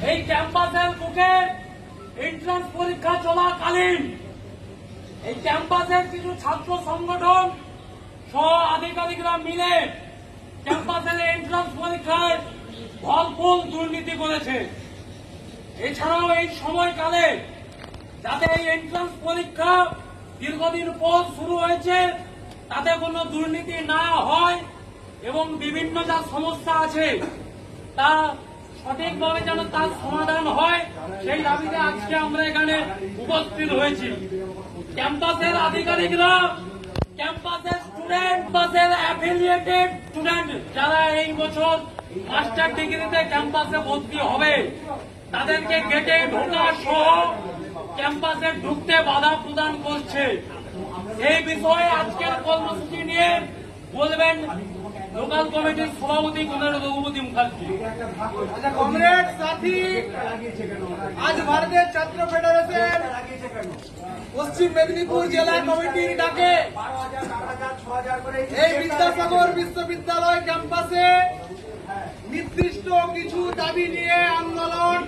এই ক্যাম্পাসের বুকে এন্ট্রান্স পরীক্ষা চলাকালীন এই ক্যাম্পাসের কিছু ছাত্র সংগঠন সহ আধিকারিকরা মিলে ক্যাম্পাসের এন্ট্রান্স পরীক্ষায় ভরপুর দুর্নীতি করেছে। এছাড়াও এই সময়কালে যাতে এই এন্ট্রান্স পরীক্ষা দীর্ঘদিন পর শুরু হয়েছে তাতে কোনো দুর্নীতি না হয় এবং বিভিন্ন যা সমস্যা আছে তা সঠিকভাবে যেন তার সমাধান হয় সেই দাবিতে আজকে আমরা এখানে উপস্থিত হয়েছি। ক্যাম্পাসের আধিকারিকরা, ক্যাম্পাসের স্টুডেন্ট, ক্যাম্পাসের অ্যাফিলিয়েটেড স্টুডেন্ট যারা এই বছর মাস্টার ডিগ্রিতে ক্যাম্পাসে ভর্তি হবে তাদেরকে গেটে ঢোকা সহ ক্যাম্পাসে ঢুকতে বাধা প্রদান করছে। এই বিষয়ে আজকের কর্মসূচি নিয়ে বলবেন লোকাল কমিটির সভাপতি কমরেড রঘুপতি মুখার্জি। কমরেড সাথী, আজ ভারতের ছাত্র ফেডারেশন পশ্চিম মেদিনীপুর জেলা কমিটির ডাকে এই বিদ্যাসাগর বিশ্ববিদ্যালয় ক্যাম্পাসে নির্দিষ্ট কিছু দাবি নিয়ে আন্দোলন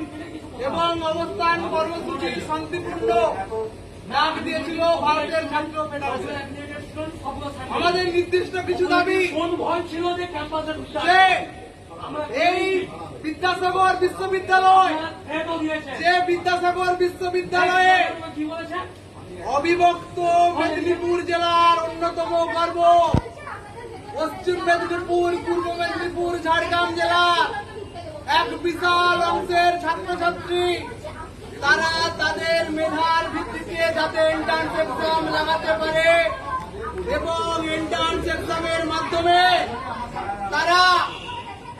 এবং অবস্থান কর্মসূচির শান্তিপূর্ণ ডাক দিয়েছিল ভারতের ছাত্র ফেডারেশন। আমাদের নির্দিষ্ট কিছু দাবি ছিল যে ক্যাম্পাসে এই বিদ্যাসাগর বিশ্ববিদ্যালয়, যে বিদ্যাসাগর বিশ্ববিদ্যালয়ে অবিভক্ত মেদিনীপুর জেলার অন্যতম গর্ব, পশ্চিম মেদিনীপুর, পূর্ব মেদিনীপুর, ঝাড়গ্রাম জেলার এক বিশাল অংশের ছাত্রছাত্রী তারা তাদের মেধার ভিত্তিতে যাতে এন্ট্রান্স এক্সাম লাগাতে পারে এবং এন্ট্রান্স এক্সামের মাধ্যমে তারা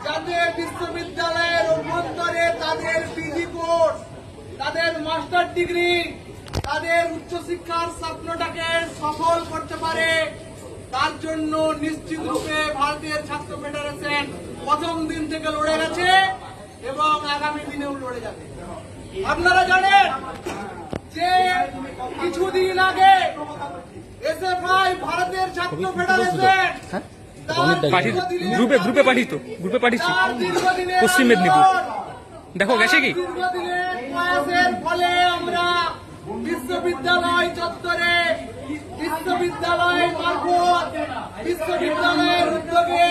যাতে বিশ্ববিদ্যালয়ের অভ্যন্তরে তাদের পিজি কোর্স, তাদের মাস্টার ডিগ্রি, তাদের উচ্চশিক্ষার স্বপ্নটাকে সফল করতে পারে, তার জন্য নিশ্চিত রূপে ভারতীয় ছাত্র ফেডারেশন প্রথম দিন থেকে লড়ে গেছে এবং আগামী দিনেও লড়ে যাবে। আপনারা জানেন যে কিছুদিন আগে এসএফআই ভারতের ছাত্র ফেডারেশন গ্রুপে পাঠিয়েছি পশ্চিম মেদিনীপুর, দেখো গেছে কি দীর্ঘদিনের প্রয়াসের ফলে আমরা বিশ্ববিদ্যালয় চত্বরে, বিশ্ববিদ্যালয় মারফত, বিশ্ববিদ্যালয়ের উদ্যোগে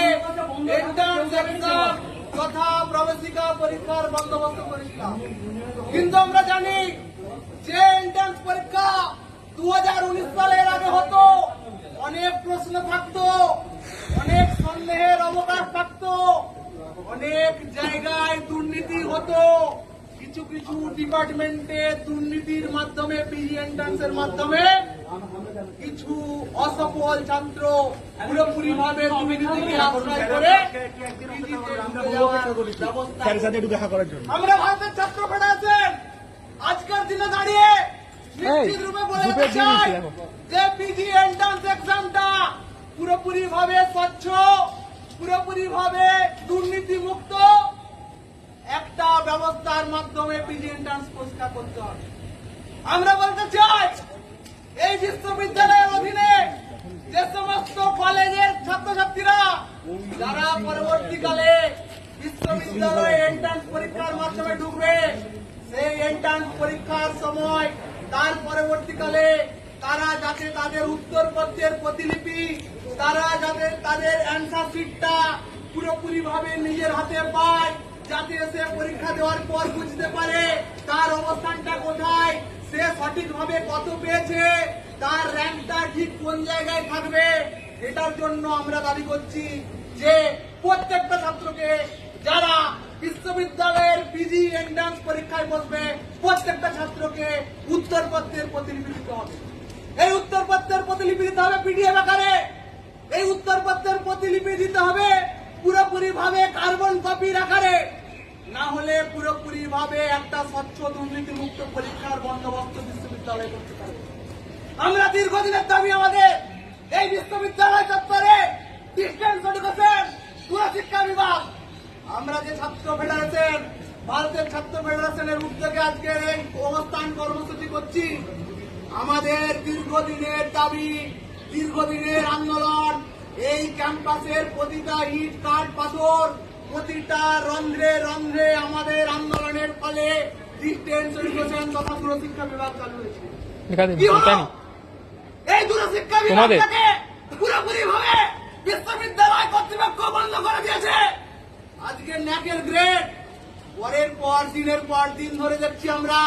এন্ট্রান্স এক্সাম তথা প্রবেশিকা পরীক্ষার বন্দোবস্ত করেছিলাম। কিন্তু আমরা জানি যে এন্ট্রান্স পরীক্ষা 2019 সালের আগে হতো, অনেক প্রশ্ন থাকতো, অনেক সন্দেহের অবকাশ থাকতো, অনেক জায়গায় দুর্নীতি হতো, কিছু কিছু ডিপার্টমেন্টে দুর্নীতির মাধ্যমে পিজি এন্ট্রান্সের মাধ্যমে কিছু অসফল ছাত্র পুরোপুরি ভাবে দুর্নীতিকে আশ্রয় করে আমরা ভারতের ছাত্র ফেডারেশন আজকের দিনে দাঁড়িয়ে নিশ্চিত রূপে বলে দিতে চাই যে পিজি এন্ট্রান্স এক্সামটা পুরোপুরি ভাবে স্বচ্ছ, পুরোপুরি ভাবে দুর্নীতি মুক্ত একটা ব্যবস্থার মাধ্যমে পিজি এন্ট্রান্স পরীক্ষা করতে হবে। আমরা বলতে চাই এই বিশ্ববিদ্যালয়ের অধীনে যে সমস্ত কলেজের ছাত্রছাত্রীরা যারা পরবর্তীকালে বিশ্ববিদ্যালয়ে এন্ট্রান্স পরীক্ষার মাধ্যমে ঢুকবে, সেই এন্ট্রান্স পরীক্ষার সময় তার পরবর্তীকালে তারা যাতে তাদের উত্তরপত্রের প্রতিলিপি, তারা যাতে তাদের অ্যান্সার শিটটা পুরোপুরি ভাবে নিজের হাতে পায়, যাতে সে পরীক্ষা দেওয়ার পর বুঝতে পারে তার অবস্থানটা কোথায়, সে সঠিকভাবে কত পেয়েছে, তার র্যাঙ্কটা ঠিক কোন জায়গায় থাকবে। এটার জন্য আমরা দাবি করছি যে প্রত্যেকটা ছাত্রকে যারা বিশ্ববিদ্যালয়ের পিজি এন্ট্রান্স পরীক্ষায় বসবে প্রত্যেকটা ছাত্রকে উত্তরপত্রের প্রতিলিপি দিতে হবে। এই উত্তরপত্রের প্রতিলিপি দিতে হবে পিডিএফ আকারে, এই উত্তরপত্রের প্রতিলিপি দিতে হবে পুরোপুরি ভাবে কার্বন কপির আকারে, না হলে পুরোপুরি ভাবে একটা স্বচ্ছ দুর্নীতি মুক্ত পরীক্ষার বন্দোবস্ত বিশ্ববিদ্যালয় করতে পারবে। আমরা দীর্ঘদিনের দাবি আমাদের এই বিশ্ববিদ্যালয় চত্বরে ডিস্টেন্স এডুকেশন, দূরশিক্ষা বিভাগ, আমরা যে ছাত্র ফেডারেশন, ভারতের ছাত্র ফেডারেশনের উদ্যোগে আজকের এই অবস্থান কর্মসূচি করছি, আমাদের দীর্ঘদিনের দাবি, দীর্ঘদিনের আন্দোলন, এই ক্যাম্পাসের প্রতিটা ইট কাঠ পাথর, প্রতিটা রন্ধ্রে রন্ধ্রে আমাদের আন্দোলনের ফলে সালে ডিস্টেন্স এডুকেশন তথা দূরশিক্ষা বিভাগ চালু হয়েছে। দেখা কি হলো? জানি এই দূরশিক্ষা তোমাদের? বিভাগটাকে পুরোপুরি ভাবে বিশ্ববিদ্যালয় কর্তৃপক্ষ বন্ধ করে দিয়েছে। আজকে ন্যাকের গ্রেড পরের পর দিনের পর দিন ধরে দেখছি আমরা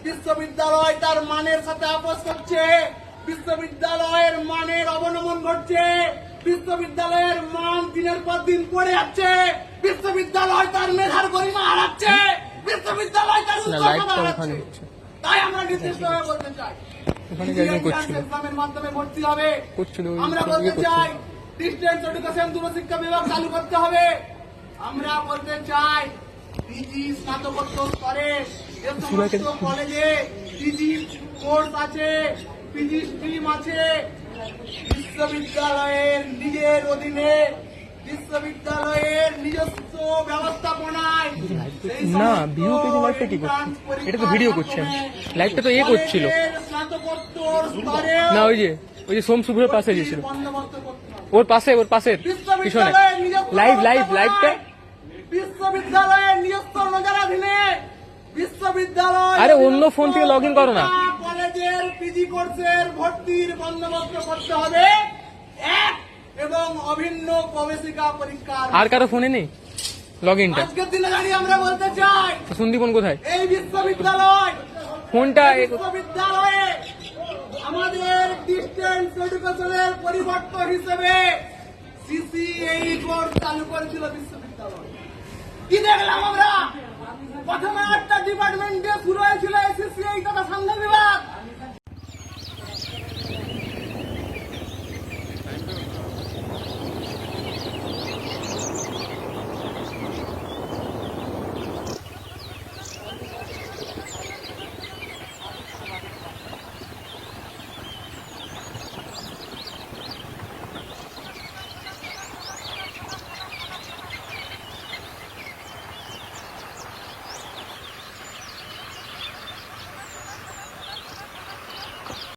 বিশ্ববিদ্যালয় তার মানের সাথে আপোষ করছে, বিশ্ববিদ্যালয়ের মানের অবনমন ঘটছে, বিশ্ববিদ্যালয়ের মান দিনের পর দিন পড়ে যাচ্ছে, বিশ্ববিদ্যালয় তার মেধার গরিমা হারাচ্ছে, বিশ্ববিদ্যালয় তার না উচ্চতা লাইটটা ওখানে হারাচ্ছে। হচ্ছে তাই আমরা নির্দিষ্টভাবে বলতে চাই ওখানে কি একজন করছিল এক্সামের মাধ্যমে ভর্তি হবে। করছিল ওই আমরা ইয়ে বলতে করছিল। চাই ডিস্টেন্স এডুকেশন দূরশিক্ষা বিভাগ চালু করতে হবে। আমরা বলতে চাই পিজি স্নাতকোত্তর স্তরে যে সমস্ত কলেজে পিজি কোর্স আছে, পিজি স্ট্রিম আছে, বিশ্ববিদ্যালয়ের নিজের অধীনে বিশ্ববিদ্যালয়ের নিজস্ব ব্যবস্থাপনায় সেই না সমস্ত ভিউ পেজে লাইভটা কি করছে? entrance এটা তো ভিডিও করছে আমি। লাইভটা তো এ করছিল। কলেজের স্নাতকোত্তর স্তরেও না ওই যে সোম শুভ্রের পাশে গেছিল বন্দোবস্ত করতে হবে। ওর পাশের পিছনে বিশ্ববিদ্যালয়ের নিজস্ব লাইভটা ব্যবস্থাপনায় বিশ্ববিদ্যালয়ের নিজস্ব নজরাধীনে বিশ্ববিদ্যালয় আরে অন্য ফোন থেকে login করো না। কলেজের পিজি কোর্সের ভর্তির বন্দোবস্ত করতে হবে এক এবং অভিন্ন প্রবেশিকা পরীক্ষার আর কারো ফোনে নেই লগ ইনটা আজকের দিনে দাঁড়িয়ে আমরা বলতে চাই সন্দীপন কোথায় এই বিশ্ববিদ্যালয় ফোনটা বিশ্ববিদ্যালয়ে আমাদের ডিস্টেন্স এডুকেশনের পরিবর্তন হিসেবে সিসিএই কোর্স চালু করেছিল বিশ্ববিদ্যালয়। কি দেখলাম আমরা? প্রথমে 8টা ডিপার্টমেন্টে